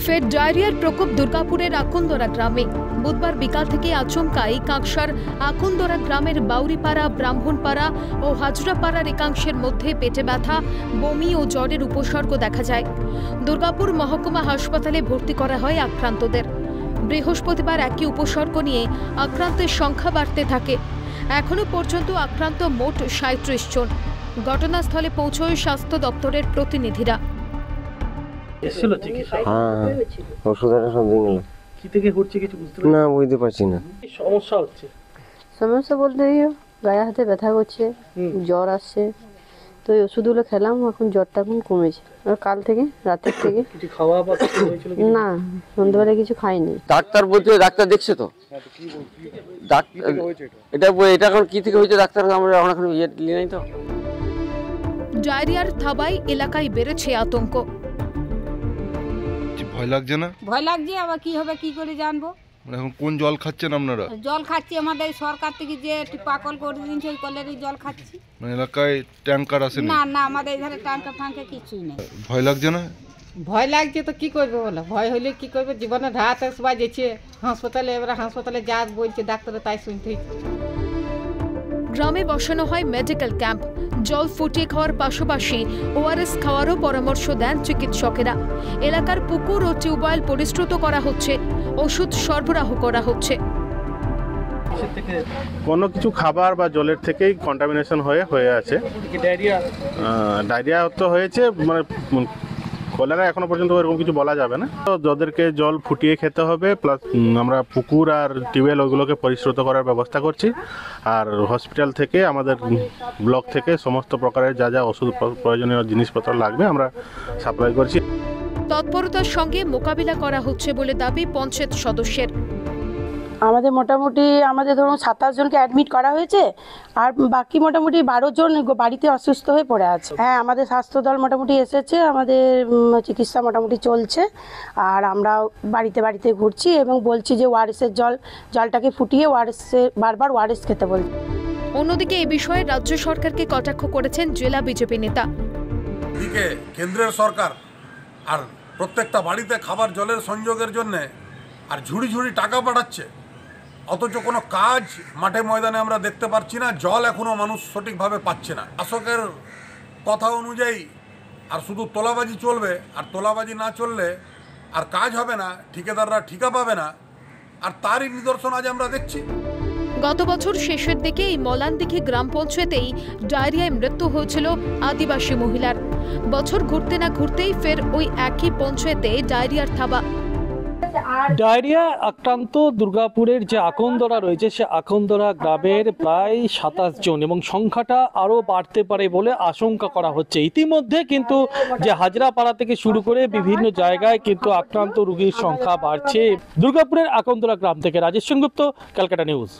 ফের ডায়রিয়ার প্রকোপ দুর্গাপুরের আকন্দরা গ্রামে। বুধবার বিকাল থেকে আচমকাই কাঁকসার আকন্দরা গ্রামের বাউরিপাড়া, ব্রাহ্মণপাড়া ও হাজরাপাড়ার একাংশের মধ্যে পেটে ব্যথা, বমি ও জ্বরের উপসর্গ দেখা যায়। দুর্গাপুর মহকুমা হাসপাতালে ভর্তি করা হয় আক্রান্তদের। বৃহস্পতিবার একই উপসর্গ নিয়ে আক্রান্তের সংখ্যা বাড়তে থাকে। এখনো পর্যন্ত আক্রান্ত মোট ৩৭ জন। ঘটনাস্থলে পৌঁছয় স্বাস্থ্য দপ্তরের প্রতিনিধিরা। সমস্যা বলতে গায়ে হাতে ব্যথা করছে, জ্বর আসছে, তো এই ওষুধগুলো খেলাম, এখন জ্বরটা এখন কমেছে। আর কাল থেকে রাতের থেকে না, সন্ধ্যাবেলা কিছু খাইনি। ডাক্তার বলতে ডাক্তার দেখছে তো এটা এখন কি থেকে হয়েছে ডাক্তার আমরা এখন ইয়ে নাই তো। ডায়রিয়ার থাবায় এলাকায় বেড়েছে আতঙ্ক। ভয় লাগছে না? ভয় লাগছে, আবার কি হবে কি করে জানবো। এখন কোন জল খাচ্ছেন আপনারা? জল খাচ্ছি আমাদের সরকার থেকে যে পাকল করে দিয়েছে ওই কলেরই জল খাচ্ছি। মানে এলাকায় ট্যাঙ্কার আসে না? না, আমাদের এখানে ট্যাঙ্কার ফাঙ্কা কিছুই নেই। ভয় লাগছে না? ভয় লাগছে তো কি করবে বলো, ভয় হলে কি করবে, জীবনে ধাত সবাই যেছে হাসপাতালে, এবার হাসপাতালে যা বলছে ডাক্তার তাই শুনতে হচ্ছে। গ্রামে বসানো হয় মেডিকেল ক্যাম্প। জল ফুটিয়ে খাওয়ার পাশাপাশি ওআরএস খাওয়ারও পরামর্শ দেন চিকিৎসকেরা। এলাকার পুকুর ও টিউবওয়েল পরিশ্রুত করা হচ্ছে, ওষুধ সরবরাহ করা হচ্ছে। কোনো কিছু খাবার বা জলের থেকেই কন্টামিনেশন হয়ে আছে। ডায়রিয়া তো হয়েছে, মানে কলেরা এখনো পর্যন্ত এরকম কিছু বলা যাবে না। তো যাদেরকে জল ফুটিয়ে খেতে হবে, প্লাস আমরা পুকুর আর টিউবওয়েল ওগুলোকে পরিশ্রুত করার ব্যবস্থা করছি। আর হসপিটাল থেকে আমাদের ব্লক থেকে সমস্ত প্রকারের যা যা ওষুধ প্রয়োজনীয় জিনিসপত্র লাগবে আমরা সাপ্লাই করছি। তৎপরতার সঙ্গে মোকাবিলা করা হচ্ছে বলে দাবি পঞ্চায়েত সদস্যের। আমাদের মোটামুটি ধরুন ২৭ জনকে অ্যাডমিট করা হয়েছে, আর বাকি মোটামুটি ১২ জন বাড়িতে অসুস্থ হয়ে পড়ে আছে। হ্যাঁ, আমাদের স্বাস্থ্য দল মোটামুটি এসেছে, আমাদের চিকিৎসা মোটামুটি চলছে। আর আমরা বাড়িতে বাড়িতে ঘুরছি এবং বলছি যে ওআরএসের জলটাকে ফুটিয়ে বারবার ওআরএস খেতে বলছি। অন্যদিকে এই বিষয়ে রাজ্য সরকারকে কটাক্ষ করেছেন জেলা বিজেপি নেতা। এদিকে কেন্দ্রের সরকার আর প্রত্যেকটা বাড়িতে খাবার জলের সংযোগের জন্যে আর ঝুড়ি ঝুড়ি টাকা পাঠাচ্ছে, অথচ কোনো কাজ মাঠে ময়দানে আমরা দেখতে পাচ্ছি না। জল এখনও মানুষ সঠিকভাবে পাচ্ছে না। শাসকের কথা অনুযায়ী আর শুধু তোলাবাজি চলবে, আর তোলাবাজি না চললে আর কাজ হবে না, ঠিকাদাররা ঠিকা পাবে না, আর তারই নিদর্শন আজ আমরা দেখছি। গত বছর শেষের দিকে এই মলানদিঘি গ্রাম পঞ্চায়েতেই ডায়রিয়ায় মৃত্যু হয়েছিল আদিবাসী মহিলার। বছর ঘুরতে না ঘুরতেই ফের ওই একই পঞ্চায়েতে ডায়রিয়ার থাবা। ডায়রিয়া আক্রান্ত দুর্গাপুরের যে আকন্দরা রয়েছে, সে আকন্দরা গ্রামের প্রায় ২৭ জন, এবং সংখ্যাটা আরও বাড়তে পারে বলে আশঙ্কা করা হচ্ছে। ইতিমধ্যে কিন্তু যে হাজরাপাড়া থেকে শুরু করে বিভিন্ন জায়গায় কিন্তু আক্রান্ত রোগীর সংখ্যা বাড়ছে। দুর্গাপুরের আকন্দরা গ্রাম থেকে রাজেশ সেনগুপ্ত, ক্যালকাটা নিউজ।